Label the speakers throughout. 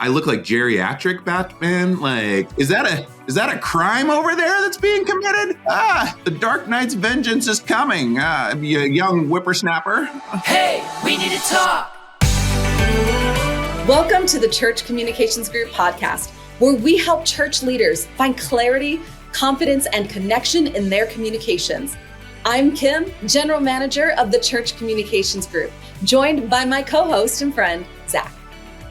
Speaker 1: I look like geriatric Batman. Like, is that a crime over there that's being committed? The Dark Knight's vengeance is coming. You young whippersnapper.
Speaker 2: Hey, we need to talk.
Speaker 3: Welcome to the Church Communications Group podcast, where we help church leaders find clarity, confidence, and connection in their communications. I'm Kim, General Manager of the Church Communications Group, joined by my co-host and friend, Zac.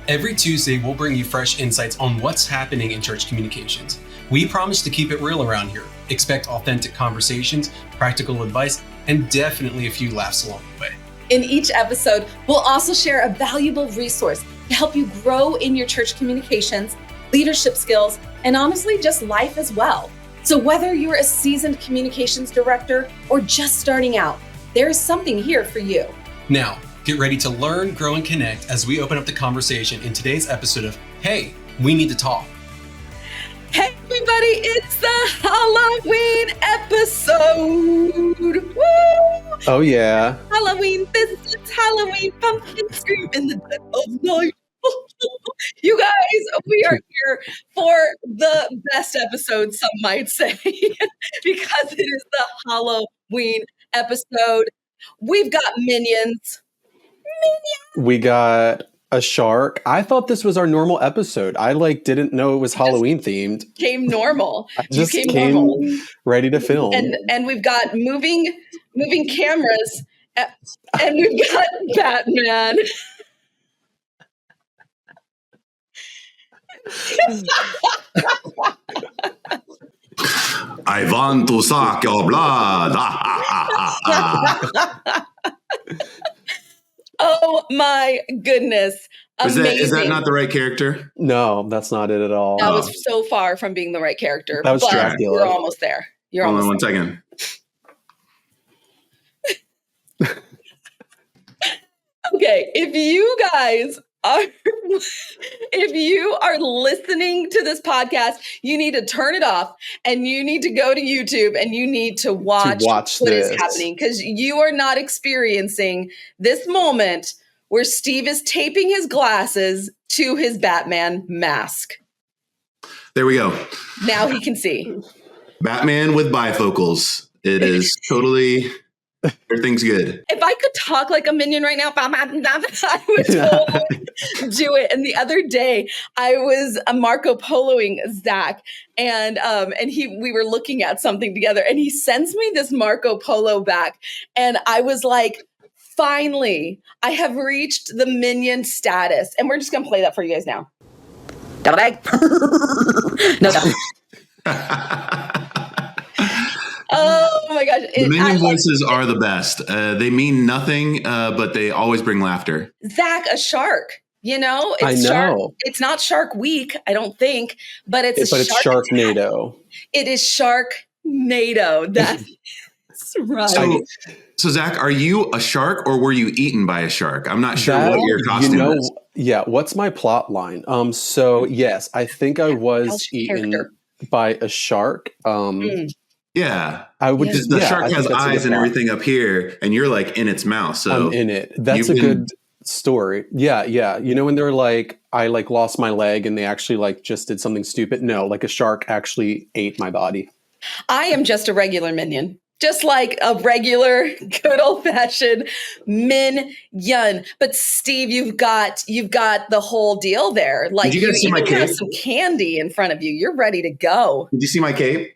Speaker 4: Every Tuesday, we'll bring you fresh insights on what's happening in church communications. We promise to keep it real around here. Expect authentic conversations, practical advice, and definitely a few laughs along the way.
Speaker 3: In each episode, we'll also share a valuable resource to help you grow in your church communications, leadership skills, and honestly, just life as well. So whether you're a seasoned communications director or just starting out, there is something here for you.
Speaker 4: Now, get ready to learn, grow, and connect as we open up the conversation in today's episode of Hey, We Need to Talk.
Speaker 3: Hey everybody, it's the Halloween episode. Woo!
Speaker 5: Oh yeah.
Speaker 3: Halloween, this is Halloween, pumpkin scream in the dead of night. You guys, we are here for the best episode, some might say, because it is the Halloween episode. We've got minions.
Speaker 5: We got a shark. I thought this was our normal episode. I didn't know it was Halloween themed.
Speaker 3: Came normal.
Speaker 5: I just
Speaker 3: came
Speaker 5: normal. Ready to film.
Speaker 3: And we've got moving cameras, and we've got Batman.
Speaker 1: I want to suck your blood.
Speaker 3: Oh my goodness. Amazing.
Speaker 1: Is that not the right character?
Speaker 5: No, that's not it at all.
Speaker 3: That was so far from being the right character.
Speaker 5: That was Dracula.
Speaker 3: You're almost there.
Speaker 1: Hold on one second.
Speaker 3: Okay, if you are listening to this podcast, you need to turn it off and you need to go to YouTube and you need to watch what is happening, because you are not experiencing this moment where Steve is taping his glasses to his Batman mask.
Speaker 1: There we go.
Speaker 3: Now he can see.
Speaker 1: Batman with bifocals. It is totally... Everything's good.
Speaker 3: If I could talk like a minion right now, I would totally do it. And the other day, I was Marco Poloing Zac, and we were looking at something together, and he sends me this Marco Polo back, and I was like, finally, I have reached the minion status, and we're just gonna play that for you guys now. Double egg. No. Oh my gosh.
Speaker 1: The minion voices are the best. They mean nothing, but they always bring laughter.
Speaker 3: Zac, a shark, it's
Speaker 5: I know.
Speaker 3: Shark. It's not Shark Week, I don't think, but it's
Speaker 5: Sharknado.
Speaker 3: It is Sharknado. That's right.
Speaker 1: So Zac, are you a shark or were you eaten by a shark? I'm not sure what your costume is.
Speaker 5: Yeah, what's my plot line? So yes, I think I was eaten by a shark.
Speaker 1: Yeah,
Speaker 5: I would.
Speaker 1: The shark has eyes and everything up here, and you're like in its mouth. So
Speaker 5: I'm in it. That's a good story. Yeah. When they're like, I lost my leg, and they actually just did something stupid. No, a shark actually ate my body.
Speaker 3: I am just a regular minion, just like a regular, good old fashioned minion. But Steve, you've got the whole deal there.
Speaker 1: Did you guys see my cape?
Speaker 3: Have some candy in front of you. You're ready to go.
Speaker 1: Did you see my cape?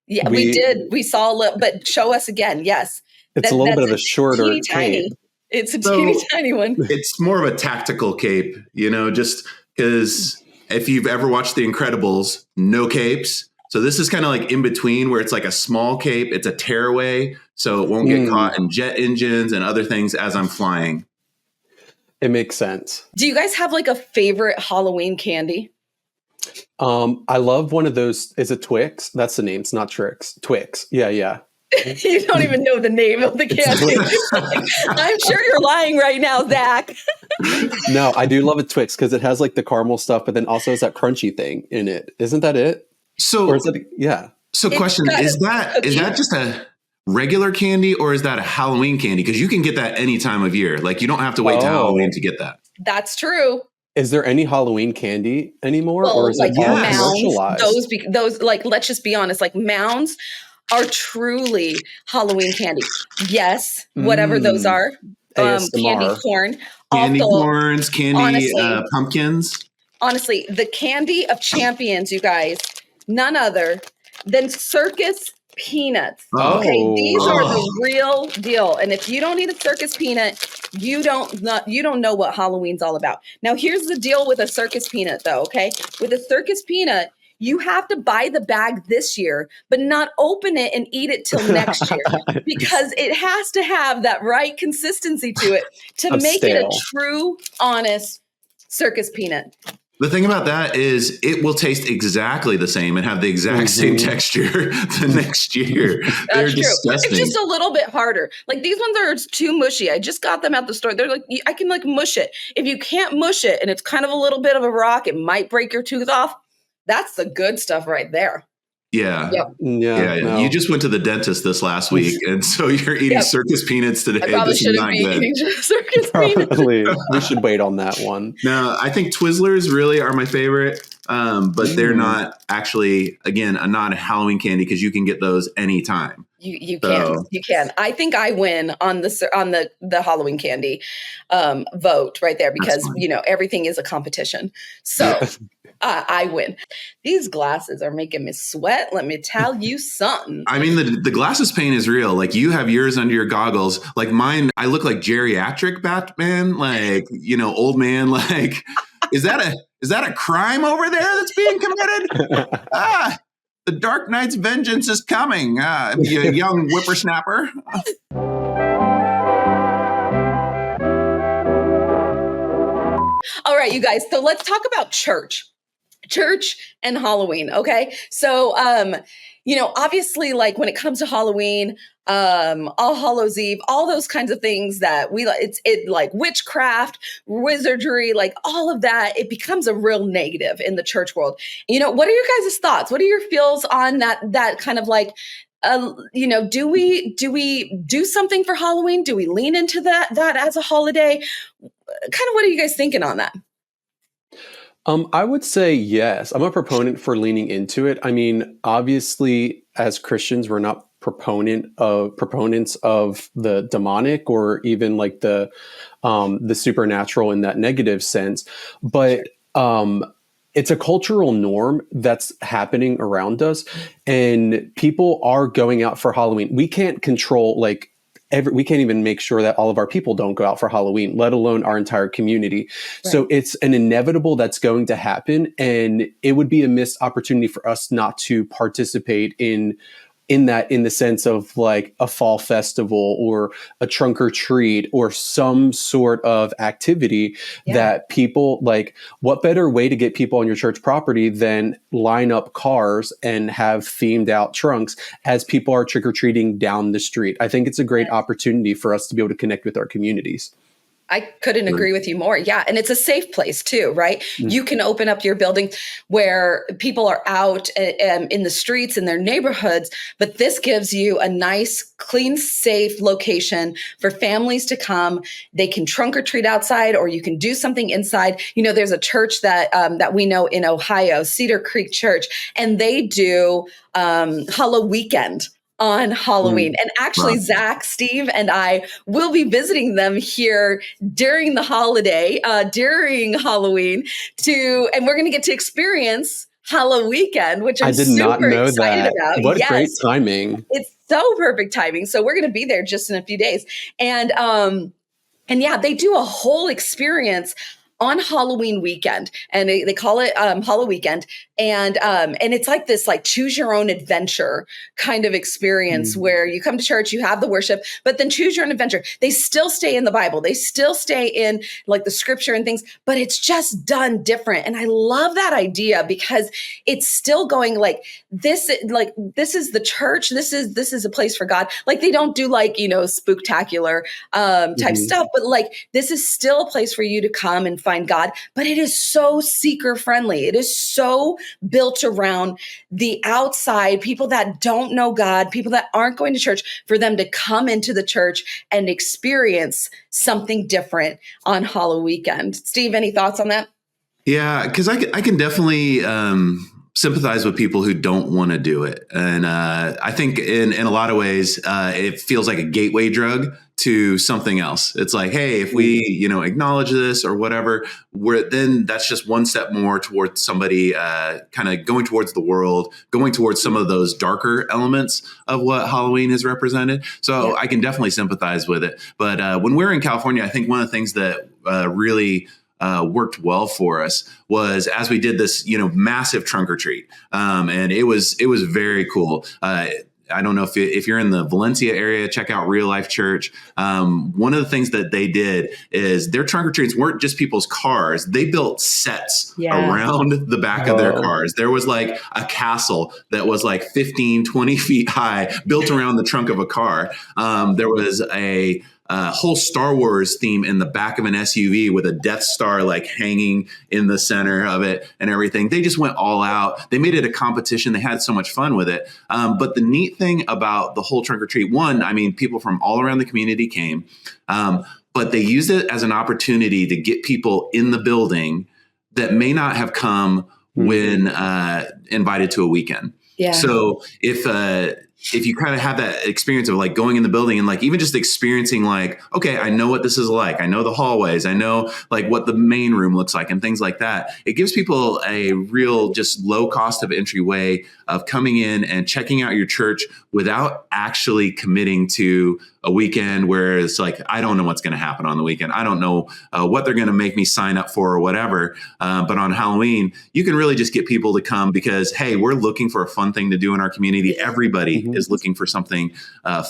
Speaker 3: Yeah, we did. We saw a little, but show us again. Yes.
Speaker 5: It's a little bit of a shorter
Speaker 3: cape. It's a teeny tiny one.
Speaker 1: It's more of a tactical cape, just because if you've ever watched The Incredibles, no capes. So this is kind of in between where it's a small cape. It's a tearaway, so it won't get caught in jet engines and other things as I'm flying.
Speaker 5: It makes sense.
Speaker 3: Do you guys have a favorite Halloween candy?
Speaker 5: I love one of those. Is it Twix? That's the name. It's not Trix. Twix. Yeah.
Speaker 3: You don't even know the name of the candy. I'm sure you're lying right now, Zac.
Speaker 5: No, I do love a Twix because it has the caramel stuff, but then also has that crunchy thing in it. Isn't that it?
Speaker 1: So,
Speaker 5: yeah.
Speaker 1: So, question is that just a regular candy or is that a Halloween candy? Because you can get that any time of year. You don't have to wait till Halloween to get that.
Speaker 3: That's true.
Speaker 5: Is there any Halloween candy anymore, or
Speaker 3: Well,
Speaker 5: is it
Speaker 3: like
Speaker 5: all
Speaker 1: Yes.
Speaker 3: mounds,
Speaker 5: commercialized?
Speaker 3: those like, let's just be honest, like mounds are truly Halloween candy. Yes, whatever those
Speaker 5: Mm,
Speaker 3: are, candy
Speaker 5: ASMR.
Speaker 3: corn.
Speaker 1: Candy
Speaker 3: Also,
Speaker 1: corns, candy
Speaker 3: honestly,
Speaker 1: pumpkins.
Speaker 3: honestly, the candy of champions, you guys, none other than circus peanuts.
Speaker 1: Oh,
Speaker 3: Okay, these are
Speaker 5: Oh,
Speaker 1: oh,
Speaker 3: the real deal. And if you don't eat a circus peanut, you don't know what Halloween's all about. Now, here's the deal with a circus peanut, though. Okay, with a circus peanut, you have to buy the bag this year, but not open it and eat it till next year because it has to have that right consistency to it to
Speaker 5: of
Speaker 3: make it a
Speaker 5: stale.
Speaker 3: true, honest circus peanut.
Speaker 1: the thing about that is it will taste exactly the same and have the exact same
Speaker 5: Mhm.
Speaker 1: texture the next year. They're
Speaker 3: That's true. It's
Speaker 1: disgusting.
Speaker 3: just a little bit harder. Like these ones are too mushy. I just got them at the store. They're like, I can like mush it. If you can't mush it and it's kind of a little bit of a rock, it might break your tooth off. That's the good stuff right there.
Speaker 1: Yeah.
Speaker 3: Yep.
Speaker 5: Yeah,
Speaker 1: Yeah. You
Speaker 5: no.
Speaker 1: just went to the dentist this last week, and so you're eating
Speaker 3: Yep.
Speaker 1: circus peanuts
Speaker 3: I
Speaker 1: today.
Speaker 3: probably
Speaker 1: This is
Speaker 3: shouldn't
Speaker 1: not
Speaker 3: be
Speaker 1: good.
Speaker 3: eating circus peanuts.
Speaker 5: Probably. We should wait on that one.
Speaker 1: No, I think Twizzlers really are my favorite, but they're
Speaker 5: Mm.
Speaker 1: not actually, again, not a Halloween candy because you can get those anytime.
Speaker 3: You
Speaker 1: So-
Speaker 3: can. I think I win on the Halloween candy vote right there because
Speaker 1: fine.
Speaker 3: everything is a competition. So I win. These glasses are making me sweat. Let me tell you something.
Speaker 1: I mean, the glasses pain is real. Like you have yours under your goggles. Like mine, I look like geriatric Batman, like, old man. Like, is that a crime over there that's being committed? The Dark Knight's vengeance is coming. You young whippersnapper.
Speaker 3: All right, you guys. So let's talk about church and Halloween. Okay. So, obviously like when it comes to Halloween, All Hallows Eve, all those kinds of things that it like witchcraft, wizardry, like all of that, it becomes a real negative in the church world. What are your guys' thoughts? What are your feels on that kind of like, do we do something for Halloween? Do we lean into that as a holiday? Kind of what are you guys thinking on that?
Speaker 5: I would say yes. I'm a proponent for leaning into it. I mean, obviously, as Christians, we're not proponents of the demonic or even like the supernatural in that negative sense, but it's a cultural norm that's happening around us, and people are going out for Halloween. We can't control we can't even make sure that all of our people don't go out for Halloween, let alone our entire community. Right. So it's an inevitable that's going to happen. And it would be a missed opportunity for us not to participate in that, in the sense of like a fall festival or a trunk or treat or some sort of activity that people like. What better way to get people on your church property than line up cars and have themed out trunks as people are trick-or-treating down the street? I think it's a great opportunity for us to be able to connect with our communities.
Speaker 3: I couldn't agree with you more. Yeah. And it's a safe place too, right? You can open up your building where people are out in the streets in their neighborhoods, but this gives you a nice, clean, safe location for families to come. They can trunk or treat outside, or you can do something inside. There's a church that we know in Ohio, Cedar Creek Church, and they do Hallow Weekend on Halloween. And actually, Zac, Steve, and I will be visiting them here during the holiday, during Halloween, and we're going to get to experience Hallow Weekend, which I'm super excited about.
Speaker 5: What great timing.
Speaker 3: It's so perfect timing. So we're going to be there just in a few days. And yeah, they do a whole experience on Halloween weekend, and they call it Hallow Weekend, and it's like this like choose your own adventure kind of experience where you come to church, you have the worship, but then choose your own adventure. They still stay in the Bible, they still stay in like the scripture and things, but it's just done different. And I love that idea because it's still going like this is the church. This is a place for God. Like they don't do like spooktacular type stuff, but like this is still a place for you to come and find God, but it is so seeker friendly. It is so built around the outside, people that don't know God, people that aren't going to church, for them to come into the church and experience something different on Hallow Weekend. Steve, any thoughts on that?
Speaker 1: Yeah, because I can definitely sympathize with people who don't want to do it, and I think in a lot of ways it feels like a gateway drug to something else. It's like, hey, if we acknowledge this or whatever, then that's just one step more towards somebody kind of going towards the world, going towards some of those darker elements of what Halloween has represented. So I can definitely sympathize with it. But when we're in California, I think one of the things that really worked well for us was as we did this, massive trunk or treat, and it was very cool. I don't know if you're in the Valencia area, check out Real Life Church. One of the things that they did is their trunk or treats weren't just people's cars. They built sets around the back of their cars. There was like a castle that was like 15, 20 feet high, built around the trunk of a car. There was a whole Star Wars theme in the back of an SUV with a Death Star like hanging in the center of it and everything. They just went all out. They made it a competition. They had so much fun with it. But the neat thing about the whole trunk or treat, one, I mean, people from all around the community came, but they used it as an opportunity to get people in the building that may not have come when invited to a weekend. Yeah. So if you kind of have that experience of like going in the building and like even just experiencing like, okay, I know what this is like. I know the hallways. I know like what the main room looks like and things like that. It gives people a real just low cost of entry way of coming in and checking out your church without actually committing to a weekend where it's like, I don't know what's going to happen on the weekend. I don't know what they're going to make me sign up for or whatever. But on Halloween, you can really just get people to come because, hey, we're looking for a fun thing to do in our community. Everybody is looking for something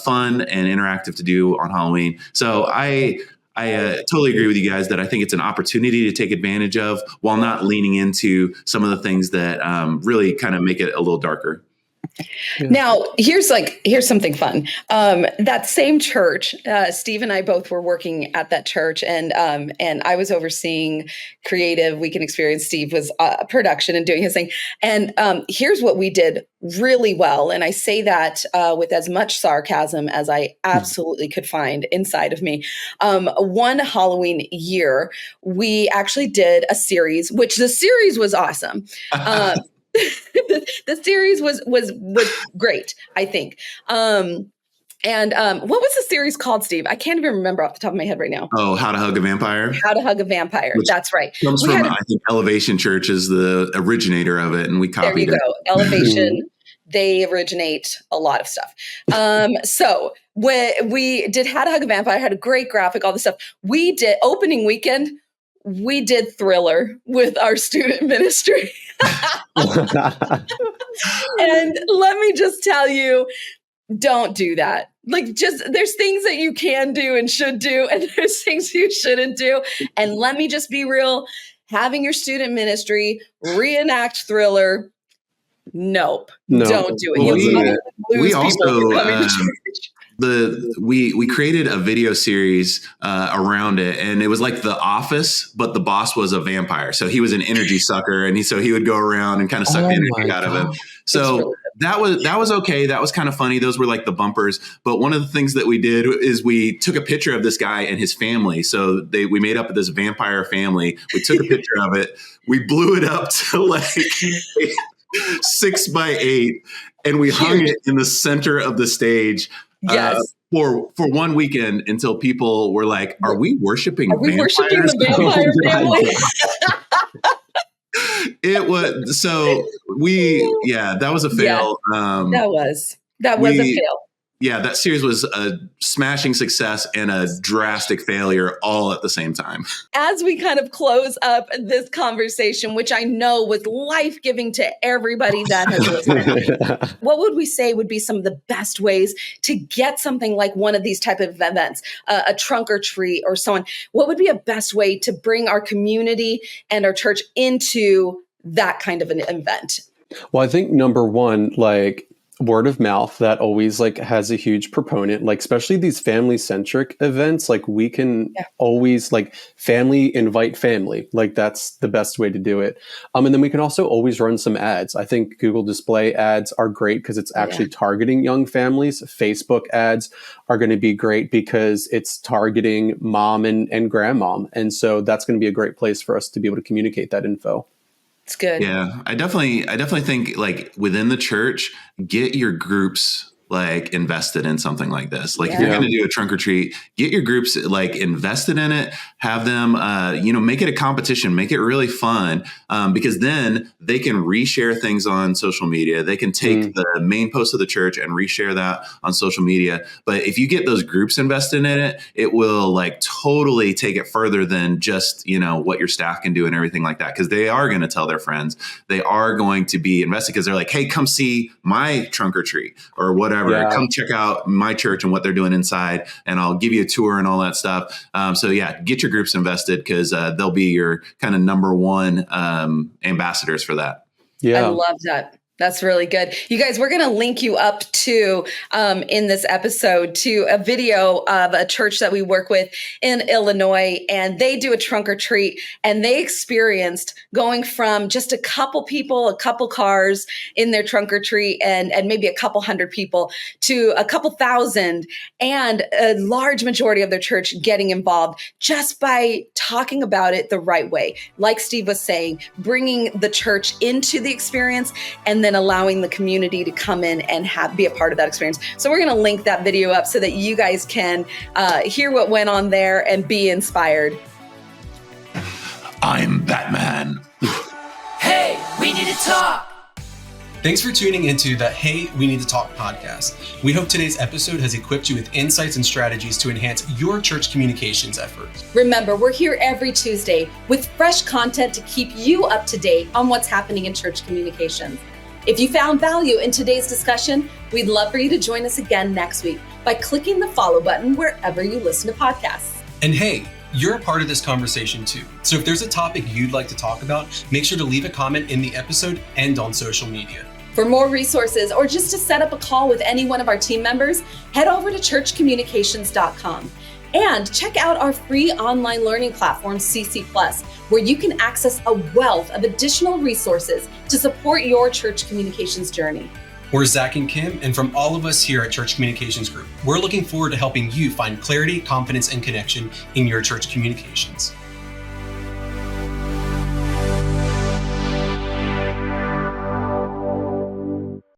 Speaker 1: fun and interactive to do on Halloween. So I totally agree with you guys that I think it's an opportunity to take advantage of while not leaning into some of the things that really kind of make it a little darker.
Speaker 3: Yeah. Now, here's something fun. That same church, Steve and I both were working at that church, and I was overseeing creative weekend experience. Steve was production and doing his thing. And here's what we did really well, and I say that with as much sarcasm as I absolutely could find inside of me. One Halloween year, we actually did a series, which the series was awesome. The series was great, I think. And what was the series called, Steve? I can't even remember off the top of my head right now.
Speaker 1: Oh, How to Hug a Vampire.
Speaker 3: How to Hug a Vampire. Which that's right.
Speaker 1: Comes from, I think, Elevation Church is the originator of it, and we copied it. There you
Speaker 3: go. Elevation. They originate a lot of stuff. So when we did How to Hug a Vampire, had a great graphic, all this stuff. We did opening weekend. We did Thriller with our student ministry. And let me just tell you, don't do that. Like, just there's things that you can do and should do, and there's things you shouldn't do. And let me just be real, having your student ministry reenact Thriller, nope, don't do it.
Speaker 1: We also we created a video series around it, and it was like The Office, but the boss was a vampire. So he was an energy sucker, and he would go around and kind of suck the energy out of him. So that was okay. That was kind of funny. Those were like the bumpers. But one of the things that we did is we took a picture of this guy and his family. So we made up this vampire family. We took a picture of it. We blew it up to like 6x8, and we hung it in the center of the stage. Yes. For one weekend until people were like, "Are we worshiping?
Speaker 3: We worshiping the vampire family?"
Speaker 1: It was so that was a fail.
Speaker 3: Yeah, that was a fail.
Speaker 1: Yeah, that series was a smashing success and a drastic failure all at the same time.
Speaker 3: As we kind of close up this conversation, which I know was life-giving to everybody that has listened, what would we say would be some of the best ways to get something like one of these type of events, a trunk or treat or so on? What would be a best way to bring our community and our church into that kind of an event?
Speaker 5: Well, I think number one, like, word of mouth that always like has a huge proponent, like especially these family centric events. Like we can always like family invite family, like that's the best way to do it. And then we can also always run some ads. I think Google display ads are great because it's actually targeting young families. Facebook ads are going to be great because it's targeting mom and grandmom. And so that's going to be a great place for us to be able to communicate that info.
Speaker 3: It's good.
Speaker 1: Yeah, I definitely think like within the church, get your groups like invested in something like this. Like if you're going to do a trunk or treat, get your groups like invested in it, have them, make it a competition, make it really fun, because then they can reshare things on social media. They can take the main post of the church and reshare that on social media. But if you get those groups invested in it, it will like totally take it further than just, what your staff can do and everything like that. Because they are going to tell their friends, they are going to be invested because they're like, hey, come see my trunk or treat or whatever. Come check out my church and what they're doing inside, and I'll give you a tour and all that stuff. So get your groups invested because they'll be your kind of number one ambassadors for that.
Speaker 3: Yeah, I love that. That's really good. You guys, we're going to link you up to, in this episode, to a video of a church that we work with in Illinois. And they do a trunk or treat. And they experienced going from just a couple people, a couple cars in their trunk or treat, and maybe a couple hundred people to a couple thousand, and a large majority of their church getting involved just by talking about it the right way. Like Steve was saying, bringing the church into the experience and then allowing the community to come in and be a part of that experience. So we're going to link that video up so that you guys can hear what went on there and be inspired.
Speaker 1: I'm Batman.
Speaker 2: Hey, we need to talk.
Speaker 4: Thanks for tuning into the Hey, We Need to Talk podcast. We hope today's episode has equipped you with insights and strategies to enhance your church communications efforts.
Speaker 3: Remember, we're here every Tuesday with fresh content to keep you up to date on what's happening in church communications. If you found value in today's discussion, we'd love for you to join us again next week by clicking the follow button wherever you listen to podcasts.
Speaker 4: And hey, you're a part of this conversation too. So if there's a topic you'd like to talk about, make sure to leave a comment in the episode and on social media.
Speaker 3: For more resources or just to set up a call with any one of our team members, head over to churchcommunications.com. And check out our free online learning platform, CC+, where you can access a wealth of additional resources to support your church communications journey.
Speaker 4: We're Zac and Kim, and from all of us here at Church Communications Group, we're looking forward to helping you find clarity, confidence, and connection in your church communications.